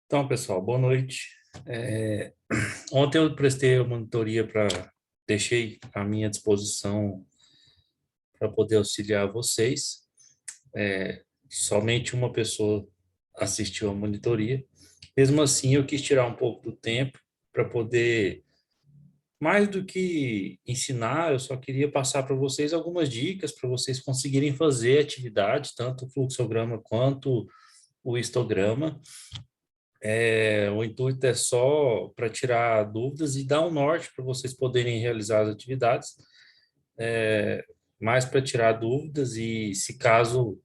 Então, pessoal, boa noite. É, Ontem eu prestei a monitoria deixei à minha disposição para poder auxiliar vocês. Somente uma pessoa assistiu à monitoria. Mesmo assim, eu quis tirar um pouco do tempo para poder, mais do que ensinar, eu só queria passar para vocês algumas dicas para vocês conseguirem fazer atividade, tanto o fluxograma quanto o histograma. O intuito é só para tirar dúvidas e dar um norte para vocês poderem realizar as atividades, mais para tirar dúvidas e, se caso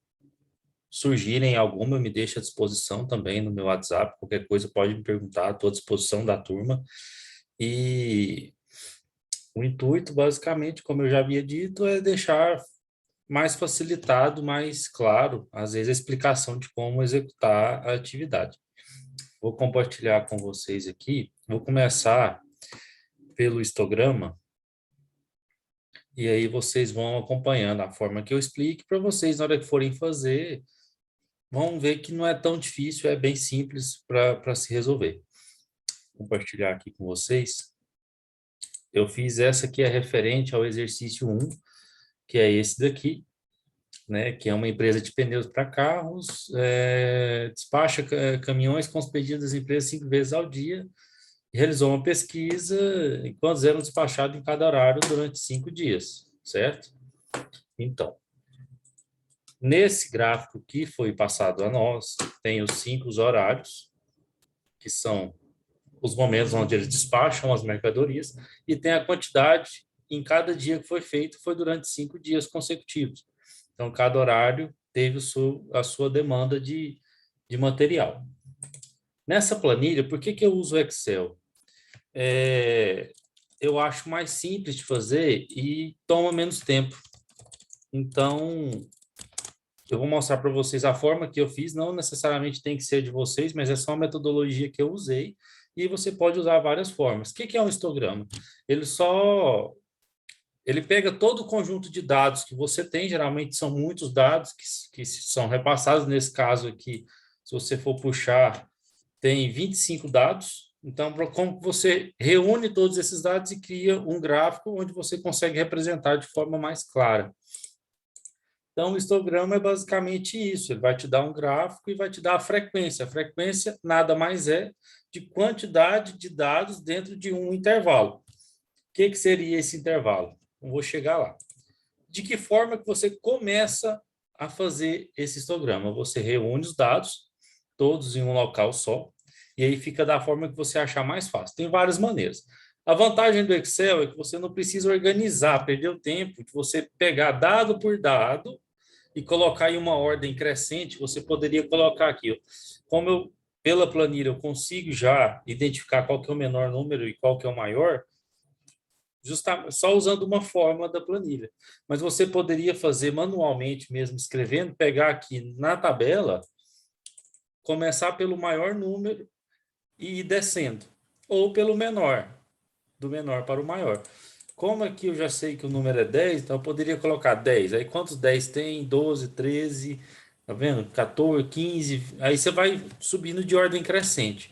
surgirem alguma, me deixe à disposição também no meu WhatsApp, qualquer coisa pode me perguntar, estou à disposição da turma. E o intuito, basicamente, como eu já havia dito, é deixar mais facilitado, mais claro, às vezes, a explicação de como executar a atividade. Vou compartilhar com vocês aqui. Vou começar pelo histograma, e aí vocês vão acompanhando a forma que eu explico para vocês, na hora que forem fazer, vão ver que não é tão difícil, é bem simples para se resolver. Vou compartilhar aqui com vocês. Eu fiz essa que é referente ao exercício 1, que é esse daqui, né, que é uma empresa de pneus para carros, despacha caminhões com os pedidos das empresas 5 vezes ao dia, realizou uma pesquisa em quantos eram despachados em cada horário durante 5 dias, certo? Então, nesse gráfico que foi passado a nós, tem os 5 horários, que são os momentos onde eles despacham as mercadorias, e tem a quantidade em cada dia que foi feito, foi durante 5 dias consecutivos. Então, cada horário teve a sua demanda de material. Nessa planilha, por que eu uso o Excel? Eu acho mais simples de fazer e toma menos tempo. Então, eu vou mostrar para vocês a forma que eu fiz, não necessariamente tem que ser de vocês, mas é só a metodologia que eu usei, e você pode usar várias formas. O que é um histograma? Ele pega todo o conjunto de dados que você tem, geralmente são muitos dados que são repassados, nesse caso aqui, se você for puxar, tem 25 dados. Então, como você reúne todos esses dados e cria um gráfico onde você consegue representar de forma mais clara. Então, o histograma é basicamente isso. Ele vai te dar um gráfico e vai te dar a frequência. A frequência nada mais é de quantidade de dados dentro de um intervalo. O que seria esse intervalo? Eu vou chegar lá. De que forma que você começa a fazer esse histograma? Você reúne os dados, todos em um local só, e aí fica da forma que você achar mais fácil. Tem várias maneiras. A vantagem do Excel é que você não precisa organizar, perder o tempo de você pegar dado por dado e colocar em uma ordem crescente. Você poderia colocar aqui, como eu, pela planilha, eu consigo já identificar qual que é o menor número e qual que é o maior, justamente só usando uma forma da planilha. Mas você poderia fazer manualmente mesmo, escrevendo, pegar aqui na tabela, começar pelo maior número e ir descendo, ou pelo menor, do menor para o maior. Como aqui eu já sei que o número é 10, então eu poderia colocar 10. Aí quantos 10 tem? 12, 13, tá vendo? 14, 15. Aí você vai subindo de ordem crescente.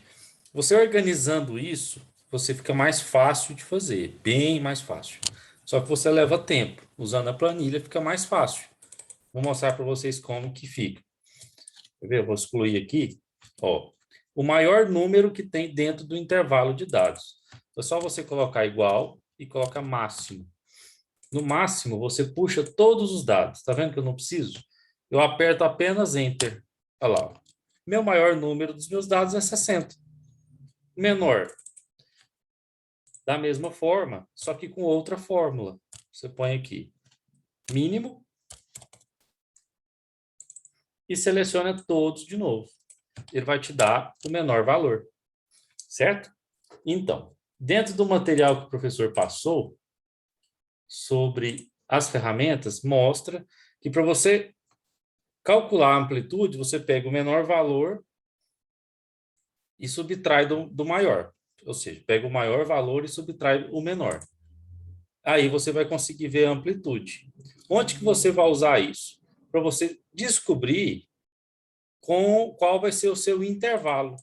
Você organizando isso, você fica mais fácil de fazer, bem mais fácil. Só que você leva tempo. Usando a planilha fica mais fácil. Vou mostrar para vocês como que fica. Quer ver? Eu vou excluir aqui. Ó, o maior número que tem dentro do intervalo de dados. É só você colocar igual e colocar máximo. No máximo, você puxa todos os dados. Está vendo que eu não preciso? Eu aperto apenas Enter. Olha lá. Meu maior número dos meus dados é 60. Menor, da mesma forma, só que com outra fórmula. Você põe aqui mínimo e seleciona todos de novo. Ele vai te dar o menor valor, certo? Então, dentro do material que o professor passou sobre as ferramentas, mostra que para você calcular a amplitude, você pega o menor valor e subtrai do maior. Ou seja, pega o maior valor e subtrai o menor. Aí você vai conseguir ver a amplitude. Onde que você vai usar isso? Para você descobrir qual vai ser o seu intervalo.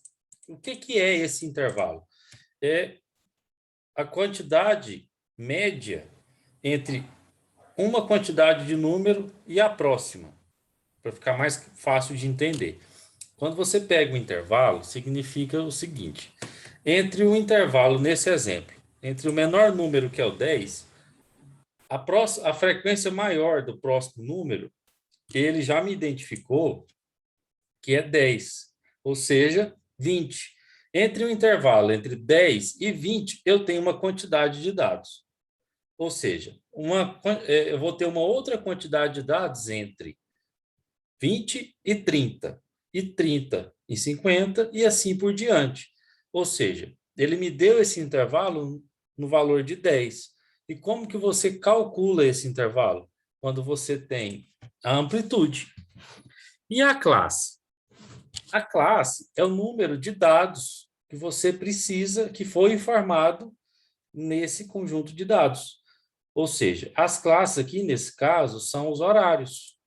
O que é esse intervalo? É a quantidade média entre uma quantidade de número e a próxima, para ficar mais fácil de entender. Quando você pega o intervalo, significa o seguinte: entre o intervalo, nesse exemplo, entre o menor número, que é o 10, a frequência maior do próximo número, ele já me identificou que é 10, ou seja, 20. Entre o intervalo entre 10 e 20, eu tenho uma quantidade de dados. Ou seja, eu vou ter uma outra quantidade de dados entre 20 e 30 e 50 e assim por diante. Ou seja, ele me deu esse intervalo no valor de 10. E como que você calcula esse intervalo? Quando você tem a amplitude. E a classe? A classe é o número de dados que você precisa, que foi informado nesse conjunto de dados. Ou seja, as classes aqui, nesse caso, são os horários.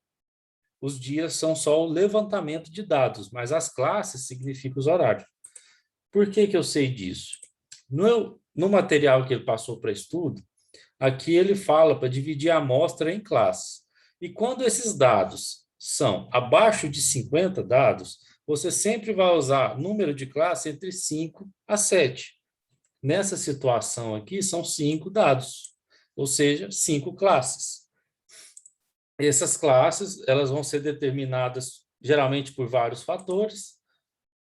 Os dias são só o levantamento de dados, mas as classes significam os horários. Por que eu sei disso? No material que ele passou para estudo, aqui ele fala para dividir a amostra em classes. E quando esses dados são abaixo de 50 dados, você sempre vai usar número de classe entre 5 a 7. Nessa situação aqui, são 5 dados, ou seja, 5 classes. Essas classes, elas vão ser determinadas geralmente por vários fatores,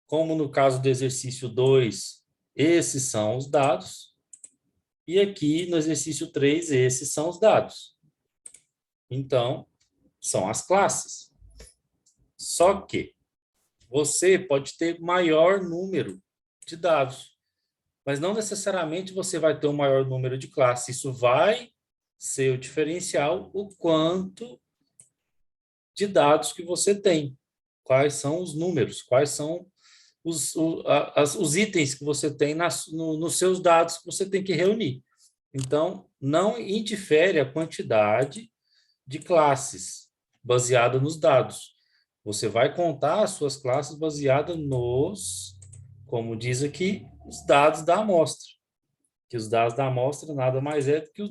como no caso do exercício 2, esses são os dados, e aqui no exercício 3, esses são os dados. Então, são as classes. Só que você pode ter maior número de dados, mas não necessariamente você vai ter um maior número de classes. Isso vai ser o diferencial, o quanto de dados que você tem, quais são os números, quais são os itens que você tem nos seus dados que você tem que reunir. Então, não indifere a quantidade de classes baseada nos dados. Você vai contar as suas classes baseadas como diz aqui, os dados da amostra. Que os dados da amostra nada mais é do que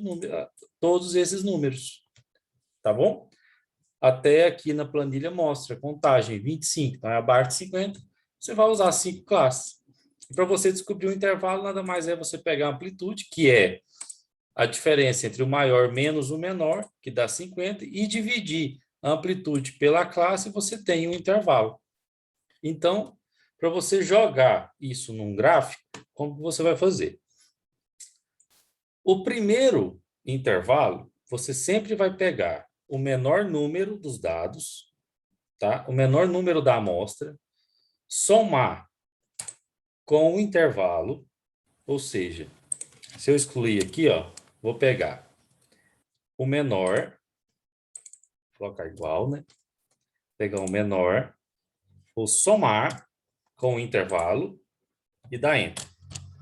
todos esses números. Tá bom? Até aqui na planilha mostra contagem 25, então é abaixo de 50, você vai usar 5 classes. E para você descobrir o intervalo, nada mais é você pegar a amplitude, que é a diferença entre o maior menos o menor, que dá 50, e dividir a amplitude pela classe, você tem um intervalo. Então, para você jogar isso num gráfico, como você vai fazer? O primeiro intervalo, você sempre vai pegar o menor número dos dados, tá? O menor número da amostra, somar com o intervalo, ou seja, se eu excluir aqui, ó, vou pegar o menor, colocar igual, né? Pegar o menor, vou somar com o intervalo e dar Enter.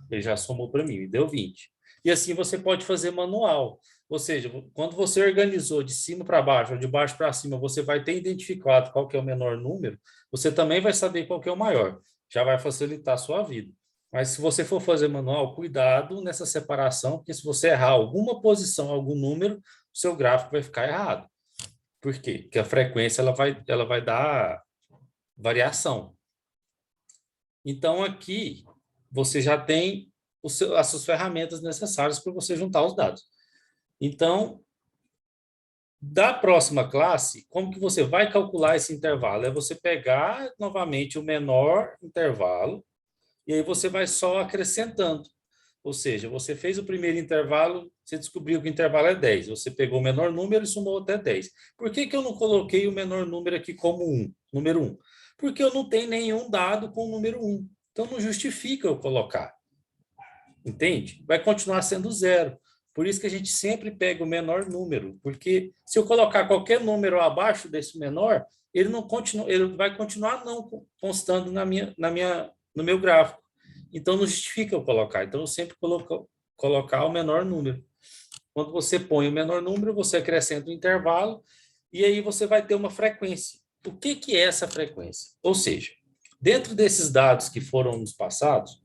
Ele já somou para mim, me deu 20. E assim você pode fazer manual. Ou seja, quando você organizou de cima para baixo ou de baixo para cima, você vai ter identificado qual que é o menor número, você também vai saber qual que é o maior. Já vai facilitar a sua vida. Mas se você for fazer manual, cuidado nessa separação, porque se você errar alguma posição, algum número, o seu gráfico vai ficar errado. Por quê? Porque a frequência ela vai dar variação. Então, aqui, você já tem as suas ferramentas necessárias para você juntar os dados. Então, da próxima classe, como que você vai calcular esse intervalo? É você pegar novamente o menor intervalo e aí você vai só acrescentando. Ou seja, você fez o primeiro intervalo, você descobriu que o intervalo é 10. Você pegou o menor número e somou até 10. Por que eu não coloquei o menor número aqui como 1, número 1? Porque eu não tenho nenhum dado com o número 1. Então, não justifica eu colocar. Entende? Vai continuar sendo zero. Por isso que a gente sempre pega o menor número, porque se eu colocar qualquer número abaixo desse menor, ele não continua, ele vai continuar não constando no meu gráfico. Então não justifica eu colocar. Então eu sempre colocar o menor número. Quando você põe o menor número, você acrescenta um intervalo e aí você vai ter uma frequência. O que é essa frequência? Ou seja, Dentro desses dados que foram nos passados,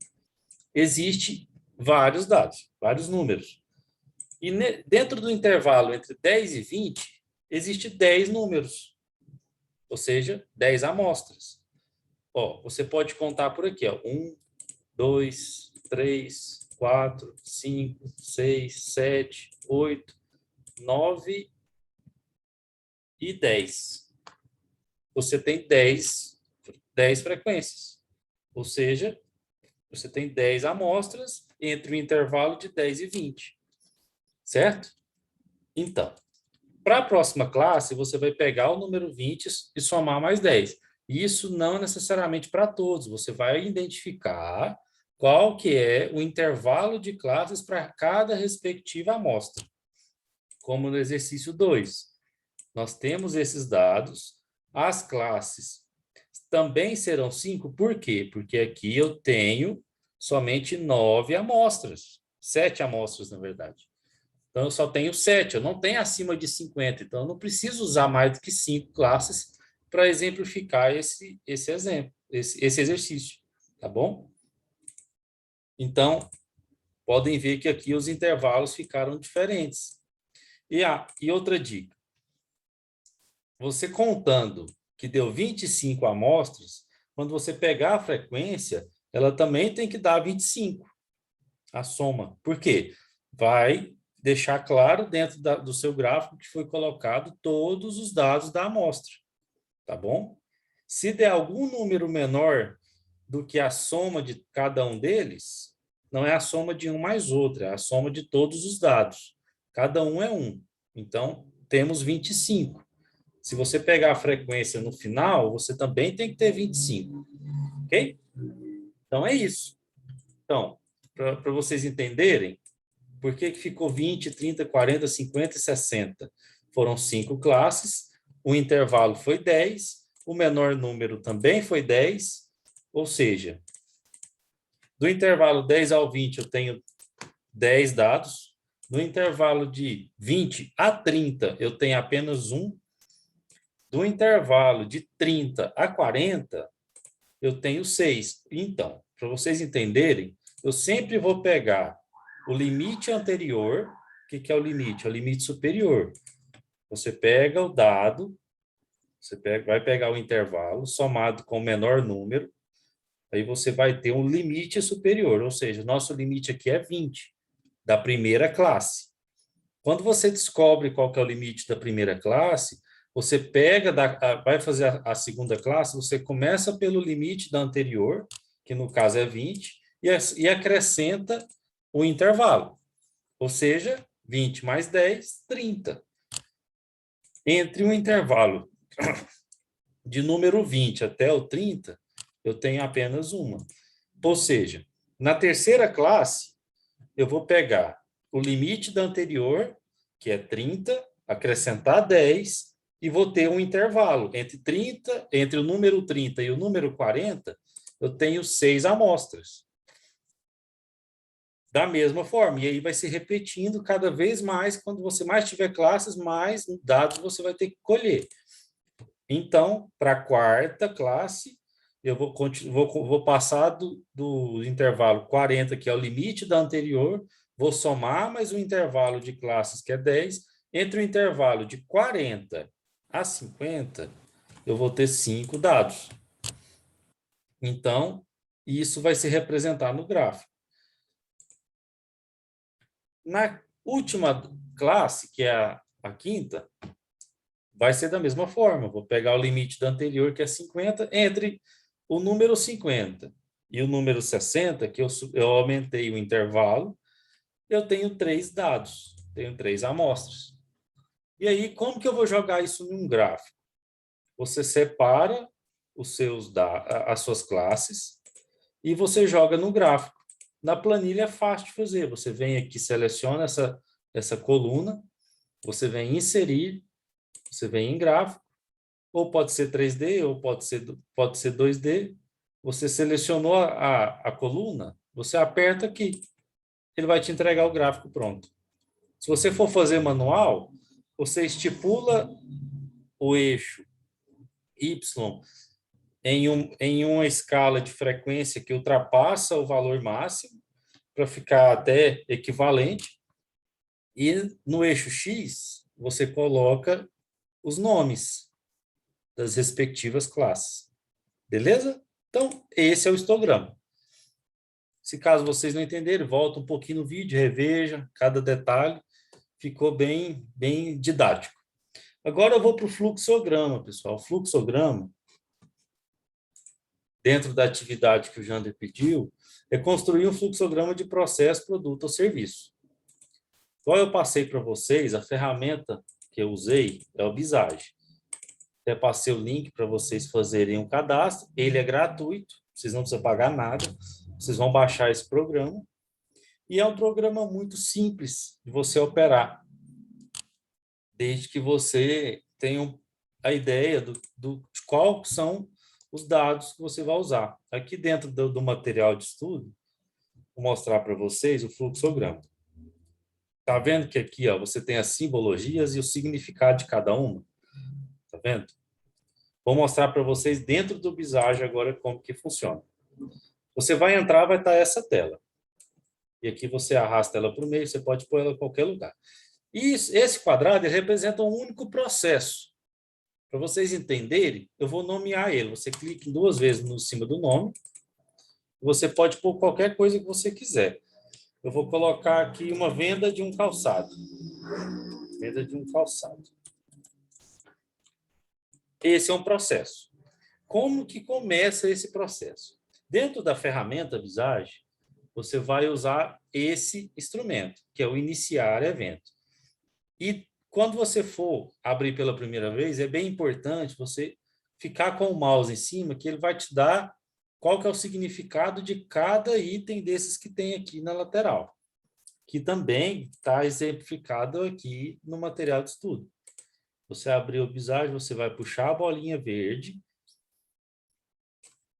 existe vários dados, vários números. E dentro do intervalo entre 10 e 20, existe 10 números, ou seja, 10 amostras. Ó, você pode contar por aqui, ó, 1, 2, 3, 4, 5, 6, 7, 8, 9 e 10. Você tem 10 frequências, ou seja, você tem 10 amostras entre o intervalo de 10 e 20, certo? Então, para a próxima classe, você vai pegar o número 20 e somar mais 10. Isso não necessariamente para todos, você vai identificar qual que é o intervalo de classes para cada respectiva amostra. Como no exercício 2. Nós temos esses dados, as classes também serão 5, por quê? Porque aqui eu tenho somente 9 amostras, 7 amostras, na verdade. Então, eu só tenho 7, eu não tenho acima de 50, então eu não preciso usar mais do que 5 classes para exemplificar esse exemplo, esse exercício, tá bom? Então, podem ver que aqui os intervalos ficaram diferentes. E outra dica, você contando que deu 25 amostras, quando você pegar a frequência, ela também tem que dar 25, a soma. Por quê? Vai deixar claro dentro do seu gráfico que foi colocado todos os dados da amostra, tá bom? Se der algum número menor do que a soma de cada um deles, não é a soma de um mais outro, é a soma de todos os dados. Cada um é 1. Então, temos 25. Se você pegar a frequência no final, você também tem que ter 25. Ok? Então, é isso. Então, para vocês entenderem, por que ficou 20, 30, 40, 50 e 60? Foram 5 classes, o intervalo foi 10, o menor número também foi 10, ou seja, do intervalo 10 ao 20 eu tenho 10 dados, no intervalo de 20 a 30 eu tenho apenas um, do intervalo de 30 a 40 eu tenho 6. Então, para vocês entenderem, eu sempre vou pegar o limite anterior. O que é o limite? É o limite superior. Você pega o dado, vai pegar o intervalo somado com o menor número, aí você vai ter um limite superior, ou seja, nosso limite aqui é 20, da primeira classe. Quando você descobre qual que é o limite da primeira classe, você vai fazer a segunda classe, você começa pelo limite da anterior, que no caso é 20, e acrescenta o intervalo. Ou seja, 20 mais 10, 30. Entre o intervalo de número 20 até o 30, eu tenho apenas uma. Ou seja, na terceira classe, eu vou pegar o limite da anterior, que é 30, acrescentar 10, e vou ter um intervalo entre o número 30 e o número 40, eu tenho 6 amostras. Da mesma forma, e aí vai se repetindo cada vez mais, quando você mais tiver classes, mais dados você vai ter que colher. Então, para a quarta classe, eu vou passar do intervalo 40, que é o limite da anterior, vou somar mais um intervalo de classes, que é 10, entre o intervalo de 40 a 50, eu vou ter 5 dados. Então, isso vai se representar no gráfico. Na última classe, que é a quinta, vai ser da mesma forma. Vou pegar o limite da anterior, que é 50, entre o número 50 e o número 60, que eu aumentei o intervalo, eu tenho 3 dados, tenho 3 amostras. E aí, como que eu vou jogar isso num gráfico? Você separa as suas classes e você joga no gráfico. Na planilha é fácil de fazer. Você vem aqui, seleciona essa coluna, você vem inserir, você vem em gráfico, ou pode ser 3D, ou pode ser 2D. Você selecionou a coluna, você aperta aqui. Ele vai te entregar o gráfico pronto. Se você for fazer manual, você estipula o eixo Y em uma escala de frequência que ultrapassa o valor máximo, para ficar até equivalente. E no eixo X, você coloca os nomes das respectivas classes. Beleza? Então, esse é o histograma. Se caso vocês não entenderem, volta um pouquinho no vídeo, reveja cada detalhe. Ficou bem didático. Agora eu vou para o fluxograma, pessoal. O fluxograma, dentro da atividade que o Jander pediu, é construir um fluxograma de processo, produto ou serviço. Igual eu passei para vocês, a ferramenta que eu usei é o Visage. Até passei o link para vocês fazerem um cadastro. Ele é gratuito, vocês não precisam pagar nada. Vocês vão baixar esse programa. E é um programa muito simples de você operar, desde que você tenha a ideia de quais são os dados que você vai usar. Aqui dentro do material de estudo, vou mostrar para vocês o fluxograma. Tá vendo que aqui, ó, você tem as simbologias e o significado de cada uma? Tá vendo? Vou mostrar para vocês dentro do Visage agora como que funciona. Você vai entrar, vai estar essa tela. E aqui você arrasta ela para o meio, você pode pôr ela em qualquer lugar. E esse quadrado ele representa um único processo. Para vocês entenderem, eu vou nomear ele. Você clica duas vezes no cima do nome. Você pode pôr qualquer coisa que você quiser. Eu vou colocar aqui uma venda de um calçado. Venda de um calçado. Esse é um processo. Como que começa esse processo? Dentro da ferramenta Visage, você vai usar esse instrumento, que é o iniciar evento. E quando você for abrir pela primeira vez, é bem importante você ficar com o mouse em cima, que ele vai te dar qual que é o significado de cada item desses que tem aqui na lateral, que também está exemplificado aqui no material de estudo. Você abriu o Visage, você vai puxar a bolinha verde.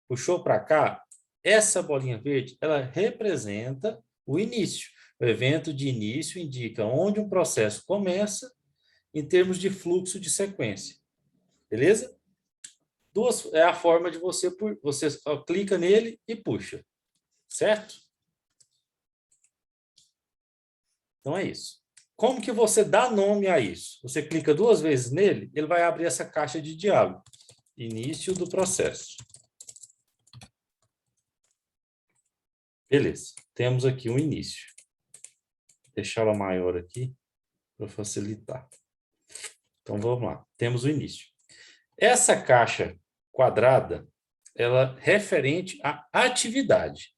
Puxou para cá, essa bolinha verde, ela representa o início. O evento de início indica onde um processo começa em termos de fluxo de sequência. Beleza? É a forma de você clica nele e puxa. Certo? Então é isso. Como que você dá nome a isso? Você clica duas vezes nele, ele vai abrir essa caixa de diálogo. Início do processo. Beleza. Temos aqui um início. Vou deixar ela maior aqui para facilitar. Então vamos lá. Temos o início. Essa caixa quadrada, ela é referente à atividade.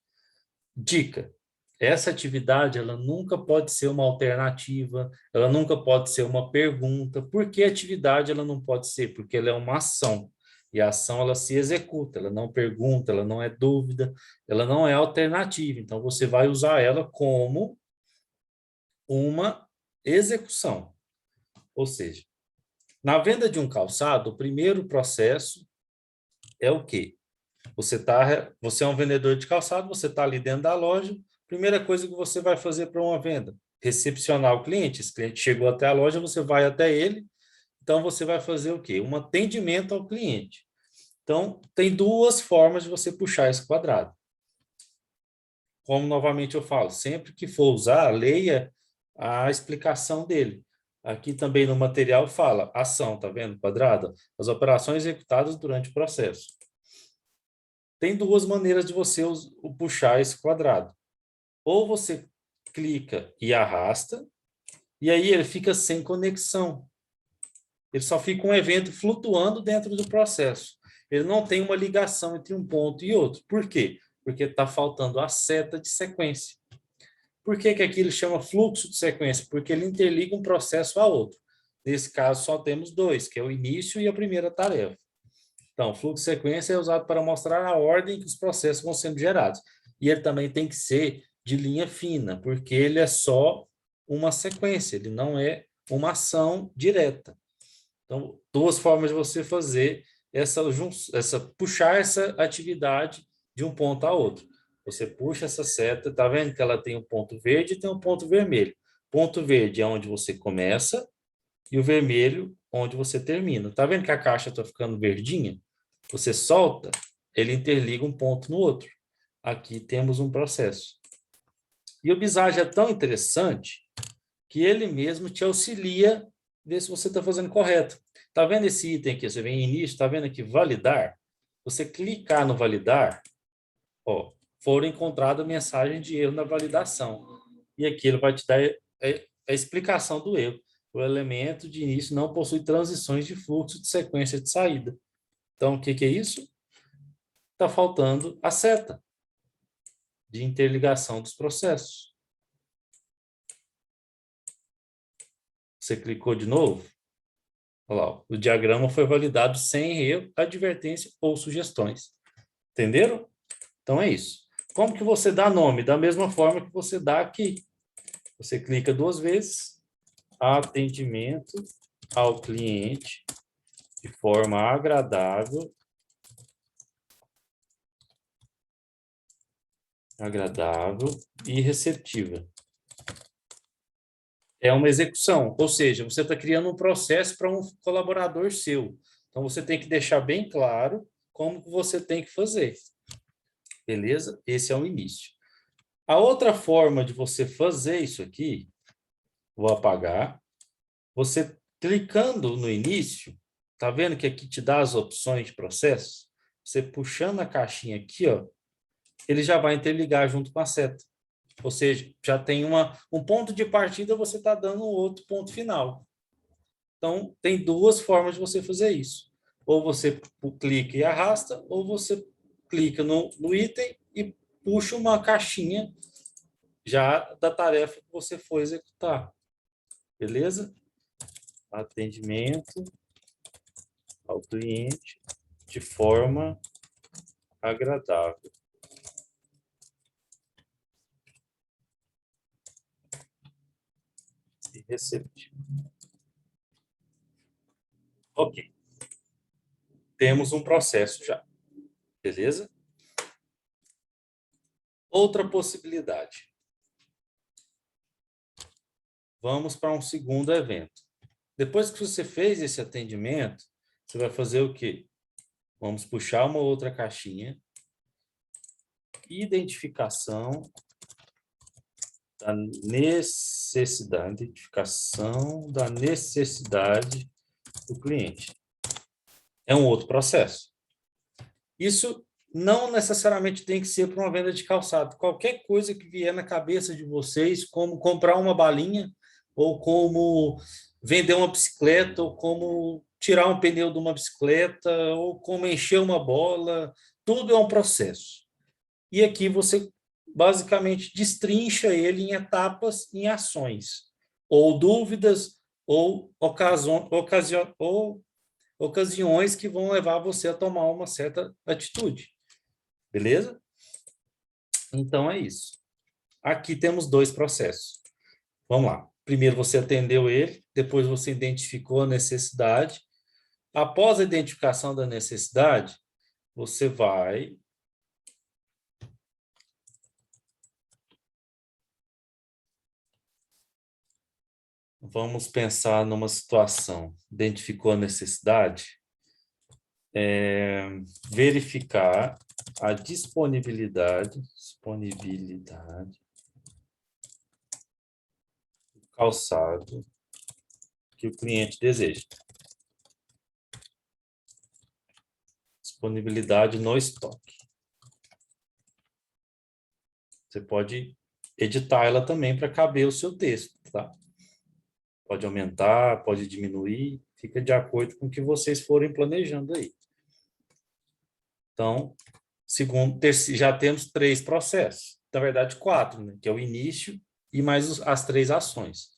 Dica: essa atividade ela nunca pode ser uma alternativa, ela nunca pode ser uma pergunta. Por que atividade ela não pode ser? Porque ela é uma ação. E a ação ela se executa, ela não pergunta, ela não é dúvida, ela não é alternativa. Então você vai usar ela como uma execução. Ou seja, na venda de um calçado, o primeiro processo é o quê? Você é um vendedor de calçado, você está ali dentro da loja, primeira coisa que você vai fazer para uma venda, recepcionar o cliente. Esse cliente chegou até a loja, você vai até ele, então você vai fazer o quê? Um atendimento ao cliente. Então, tem duas formas de você puxar esse quadrado. Como novamente eu falo, sempre que for usar, leia a explicação dele. Aqui também no material fala ação, tá vendo? Quadrada, as operações executadas durante o processo. Tem duas maneiras de você puxar esse quadrado. Ou você clica e arrasta, e aí ele fica sem conexão. Ele só fica um evento flutuando dentro do processo. Ele não tem uma ligação entre um ponto e outro. Por quê? Porque está faltando a seta de sequência. Por que aqui ele chama fluxo de sequência? Porque ele interliga um processo a outro. Nesse caso, só temos dois, que é o início e a primeira tarefa. Então, fluxo de sequência é usado para mostrar a ordem que os processos vão sendo gerados. E ele também tem que ser de linha fina, porque ele é só uma sequência, ele não é uma ação direta. Então, duas formas de você fazer puxar essa atividade de um ponto a outro. Você puxa essa seta, tá vendo que ela tem um ponto verde e tem um ponto vermelho. Ponto verde é onde você começa e o vermelho onde você termina. Tá vendo que a caixa está ficando verdinha? você solta, ele interliga um ponto no outro. Aqui temos um processo. E o Visage é tão interessante que ele mesmo te auxilia a ver se você está fazendo correto. Está vendo esse item aqui? Você vem em início, está vendo aqui validar? Você clicar no validar, ó, foram encontradas mensagens de erro na validação. E aqui ele vai te dar a explicação do erro. O elemento de início não possui transições de fluxo de sequência de saída. Então, o que é isso? Está faltando a seta de interligação dos processos. Você clicou de novo? Olha lá, o diagrama foi validado sem erro, advertência ou sugestões. Entenderam? Então é isso. Como que você dá nome? Da mesma forma que você dá aqui. Você clica 2 vezes, atendimento ao cliente de forma agradável e receptiva. É uma execução, ou seja, você está criando um processo para um colaborador seu. Então, você tem que deixar bem claro como você tem que fazer. Beleza? Esse é o início. A outra forma de você fazer isso aqui, vou apagar, você clicando no início, tá vendo que aqui te dá as opções de processo? Você puxando a caixinha aqui, ó, ele já vai interligar junto com a seta. Ou seja, já tem um ponto de partida, você está dando um outro ponto final. Então, tem 2 formas de você fazer isso. Ou você clica e arrasta, ou você clica no item e puxa uma caixinha já da tarefa que você for executar. Beleza? Atendimento ao cliente de forma agradável e receptiva. Ok. Temos um processo já. Beleza? Outra possibilidade. Vamos para um segundo evento. Depois que você fez esse atendimento, você vai fazer o quê? Vamos puxar uma outra caixinha. Identificação da necessidade. Identificação da necessidade do cliente. É um outro processo. Isso não necessariamente tem que ser para uma venda de calçado. Qualquer coisa que vier na cabeça de vocês, como comprar uma balinha, ou como vender uma bicicleta, ou como tirar um pneu de uma bicicleta, ou como encher uma bola, tudo é um processo. E aqui você basicamente destrincha ele em etapas, em ações, ou dúvidas, ou ocasiões que vão levar você a tomar uma certa atitude. Beleza? Então é isso. Aqui temos 2 processos. Vamos lá. Primeiro você atendeu ele, depois você identificou a necessidade. Após a identificação da necessidade, você vai vamos pensar numa situação. Identificou a necessidade, verificar a disponibilidade do calçado que o cliente deseja. Disponibilidade no estoque. Você pode editar ela também para caber o seu texto, tá? Pode aumentar, pode diminuir, fica de acordo com o que vocês forem planejando aí. Então, já temos 3 processos. Na verdade, 4, né? Que é o início e mais as 3 ações.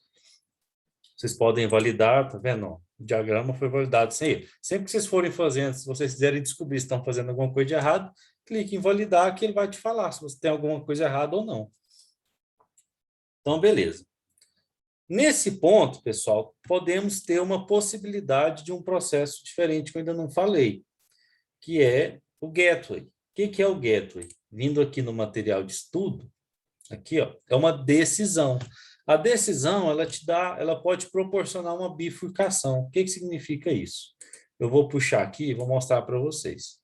Vocês podem validar, tá vendo? O diagrama foi validado sem erro. Sempre que vocês forem fazendo, se vocês quiserem descobrir se estão fazendo alguma coisa de errado, clique em validar que ele vai te falar se você tem alguma coisa errada ou não. Então, beleza. Nesse ponto, pessoal, podemos ter uma possibilidade de um processo diferente que eu ainda não falei, que é o gateway. O que é o gateway? Vindo aqui no material de estudo, aqui, ó, é uma decisão. A decisão, ela pode proporcionar uma bifurcação. O que significa isso? Eu vou puxar aqui e vou mostrar para vocês.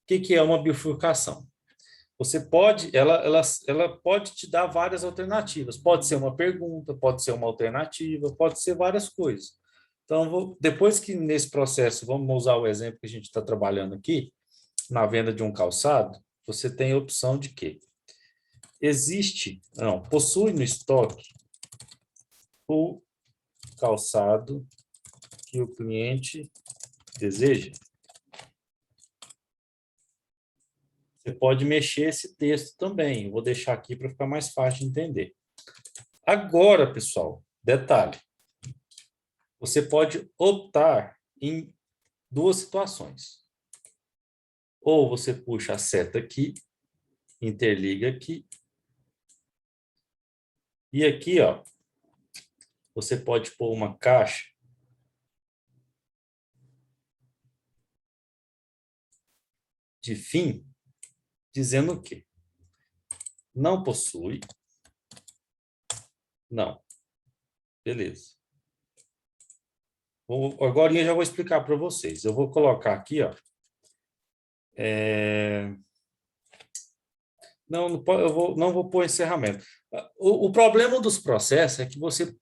O que é uma bifurcação? Você pode, ela pode te dar várias alternativas. Pode ser uma pergunta, pode ser uma alternativa, pode ser várias coisas. Então, depois que nesse processo, vamos usar o exemplo que a gente está trabalhando aqui, na venda de um calçado, você tem a opção de quê? Possui no estoque o calçado que o cliente deseja. Você pode mexer esse texto também. Eu vou deixar aqui para ficar mais fácil de entender. Agora, pessoal, detalhe. Você pode optar em duas situações. Ou você puxa a seta aqui, interliga aqui. E aqui, ó, você pode pôr uma caixa de fim, dizendo o quê? Não possui. Não. Beleza. Agora eu já vou explicar para vocês. Eu vou colocar aqui, ó. Não, não vou pôr encerramento. O problema dos processos é que você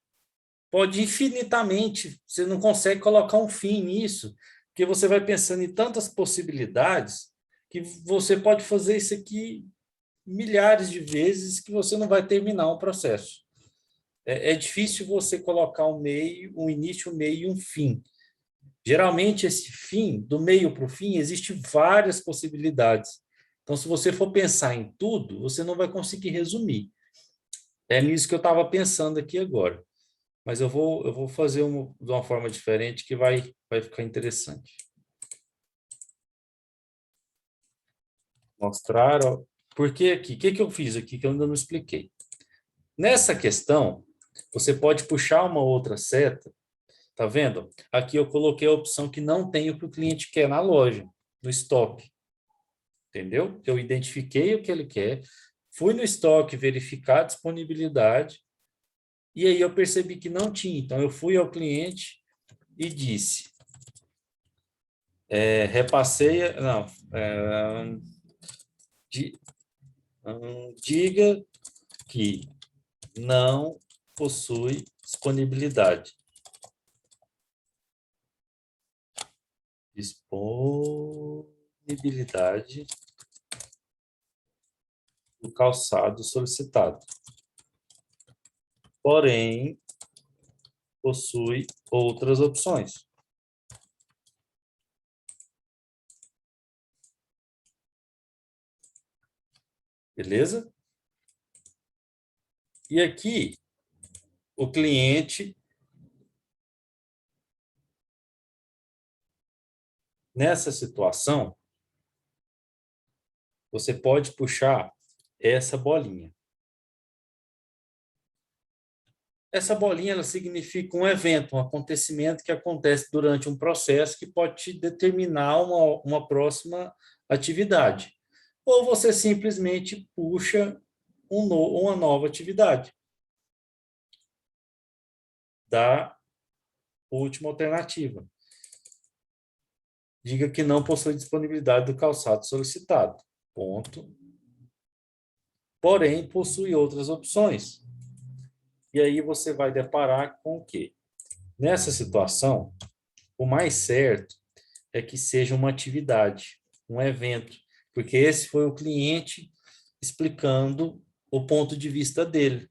pode infinitamente, você não consegue colocar um fim nisso, porque você vai pensando em tantas possibilidades que você pode fazer isso aqui milhares de vezes que você não vai terminar um processo. É difícil você colocar um meio, um início, um meio e um fim. Geralmente, esse fim, do meio para o fim, existem várias possibilidades. Então, se você for pensar em tudo, você não vai conseguir resumir. É nisso que eu estava pensando aqui agora. Mas eu vou fazer de uma forma diferente que vai ficar interessante. Mostrar, ó, por que aqui? O que eu fiz aqui que eu ainda não expliquei? Nessa questão, você pode puxar uma outra seta. Tá vendo? Aqui eu coloquei a opção que não tem o que o cliente quer na loja, no estoque. Entendeu? Eu identifiquei o que ele quer, fui no estoque verificar a disponibilidade, e aí eu percebi que não tinha. Então, eu fui ao cliente e disse, repassei, não, diga que não possui disponibilidade. Disponibilidade do calçado solicitado. Porém, possui outras opções. Beleza? E aqui, o cliente, nessa situação, você pode puxar essa bolinha. Essa bolinha ela significa um evento, um acontecimento que acontece durante um processo que pode te determinar uma próxima atividade. Ou você simplesmente puxa uma nova atividade da última alternativa. Diga que não possui disponibilidade do calçado solicitado. Ponto. Porém, possui outras opções. E aí você vai deparar com o quê? Nessa situação, o mais certo é que seja uma atividade, um evento, porque esse foi o cliente explicando o ponto de vista dele.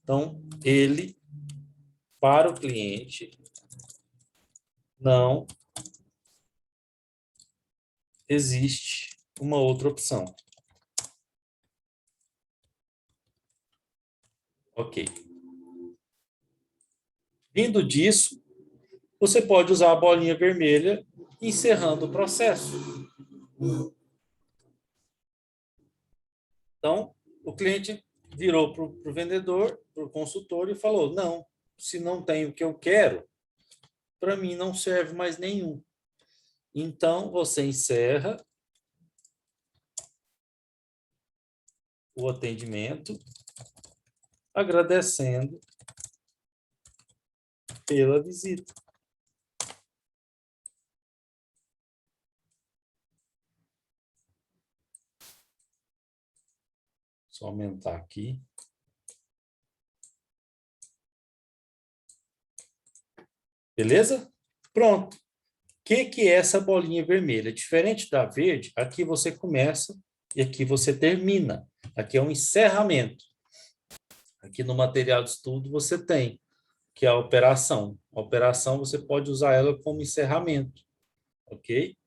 Então, ele, para o cliente, não existe uma outra opção. Ok. Vindo disso, você pode usar a bolinha vermelha encerrando o processo. Então, o cliente virou para o vendedor, para o consultor e falou, não, se não tem o que eu quero, para mim não serve mais nenhum. Então, você encerra o atendimento agradecendo pela visita. Só aumentar aqui. Beleza? Pronto. O que é essa bolinha vermelha? Diferente da verde, aqui você começa e aqui você termina. Aqui é um encerramento. Aqui no material de estudo você tem, que é a operação. A operação você pode usar ela como encerramento, ok?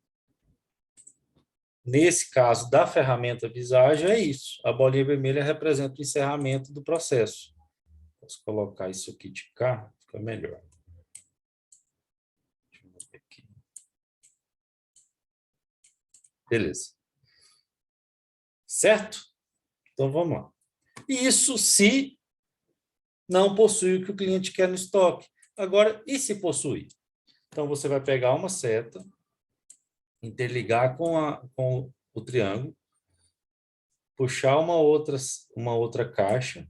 Nesse caso da ferramenta Visage é isso. A bolinha vermelha representa o encerramento do processo. Posso colocar isso aqui de cá, fica melhor. Deixa eu ver aqui. Beleza. Certo? Então vamos lá. Isso se não possui o que o cliente quer no estoque. Agora, e se possui? Então você vai pegar uma seta, interligar com o triângulo, puxar uma outra caixa.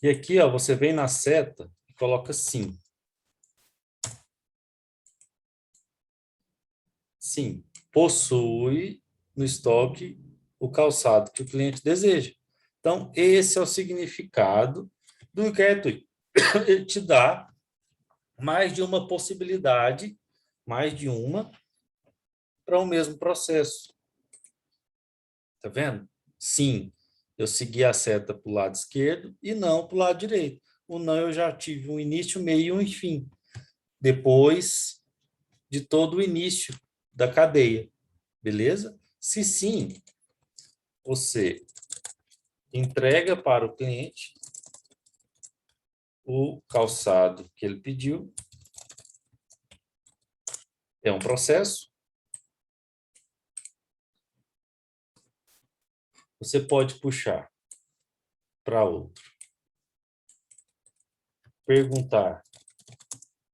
E aqui, ó, você vem na seta e coloca sim. Sim, possui no estoque o calçado que o cliente deseja. Então, esse é o significado do inquérito. Ele te dá mais de uma possibilidade, mais de uma, para o mesmo processo. Tá vendo? Sim, eu segui a seta para o lado esquerdo e não para o lado direito. O não eu já tive um início, meio e um fim. Depois de todo o início da cadeia. Beleza? Se sim, você entrega para o cliente o calçado que ele pediu. É um processo. Você pode puxar para outro. Perguntar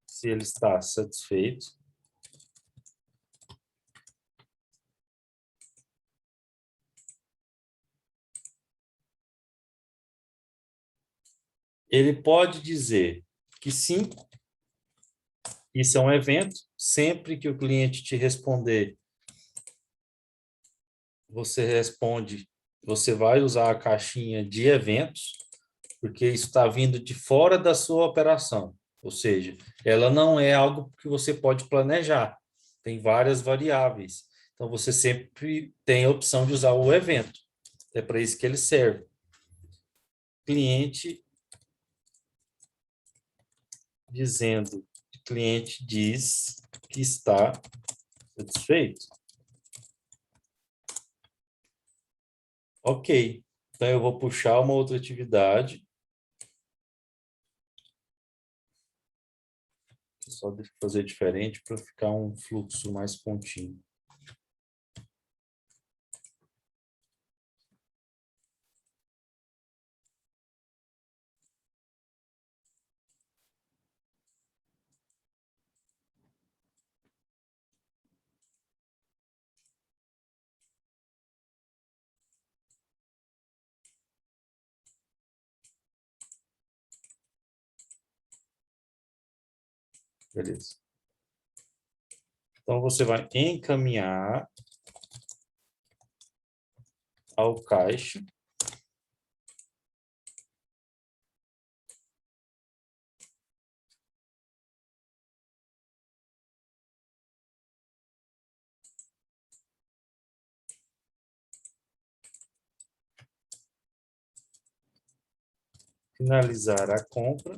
se ele está satisfeito. Ele pode dizer que sim, isso é um evento. Sempre que o cliente te responder, você responde, você vai usar a caixinha de eventos, porque isso está vindo de fora da sua operação. Ou seja, ela não é algo que você pode planejar. Tem várias variáveis. Então, você sempre tem a opção de usar o evento. É para isso que ele serve. Cliente dizendo, o cliente diz que está satisfeito. Ok. Então, eu vou puxar uma outra atividade. Só fazer diferente para ficar um fluxo mais contínuo. Beleza. Então, você vai encaminhar ao caixa. Finalizar a compra.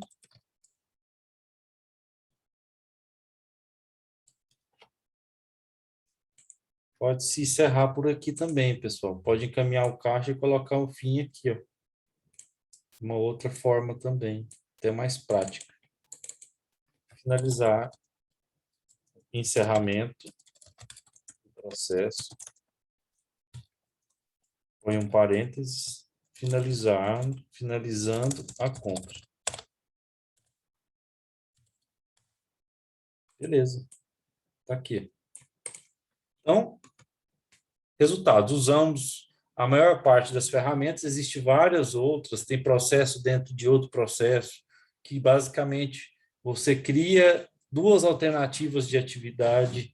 Pode se encerrar por aqui também, pessoal. Pode encaminhar o caixa e colocar o fim aqui, ó. Uma outra forma também, até mais prática. Finalizar, encerramento do processo. Põe um parênteses, finalizando a compra. Beleza. Tá aqui. Então, resultados. Usamos a maior parte das ferramentas, existe várias outras, tem processo dentro de outro processo, que basicamente você cria duas alternativas de atividade,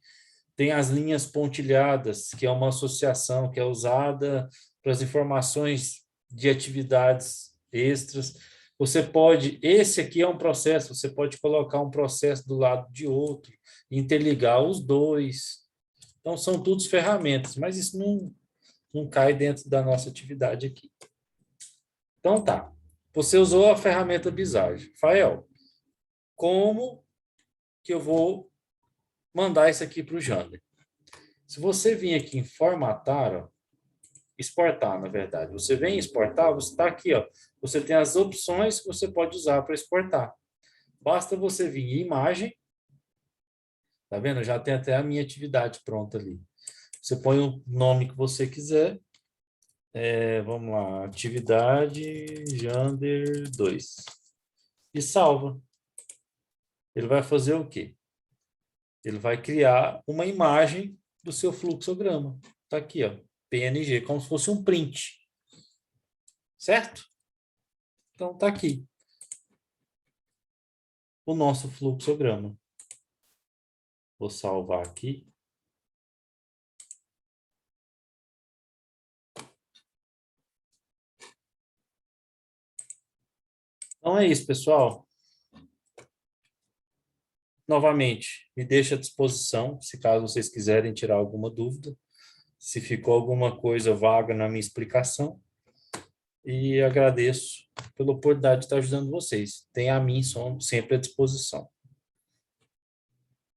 tem as linhas pontilhadas, que é uma associação que é usada para as informações de atividades extras. Você pode, esse aqui é um processo, você pode colocar um processo do lado de outro, interligar os dois. Então, são todas ferramentas, mas isso não cai dentro da nossa atividade aqui. Então, tá. Você usou a ferramenta Bizarre. Fael, como que eu vou mandar isso aqui para o Jander? Se você vir aqui em formatar, ó, exportar, na verdade. Você vem exportar, você está aqui, ó. Você tem as opções que você pode usar para exportar. Basta você vir em imagem. Tá vendo? Já tem até a minha atividade pronta ali. Você põe o nome que você quiser. Vamos lá, atividade Jander 2. E salva. Ele vai fazer o quê? Ele vai criar uma imagem do seu fluxograma. Está aqui, ó, PNG, como se fosse um print. Certo? Então, está aqui o nosso fluxograma. Vou salvar aqui. Então, é isso, pessoal. Novamente, me deixa à disposição, se caso vocês quiserem tirar alguma dúvida, se ficou alguma coisa vaga na minha explicação. E agradeço pela oportunidade de estar ajudando vocês. Tem a mim sempre à disposição.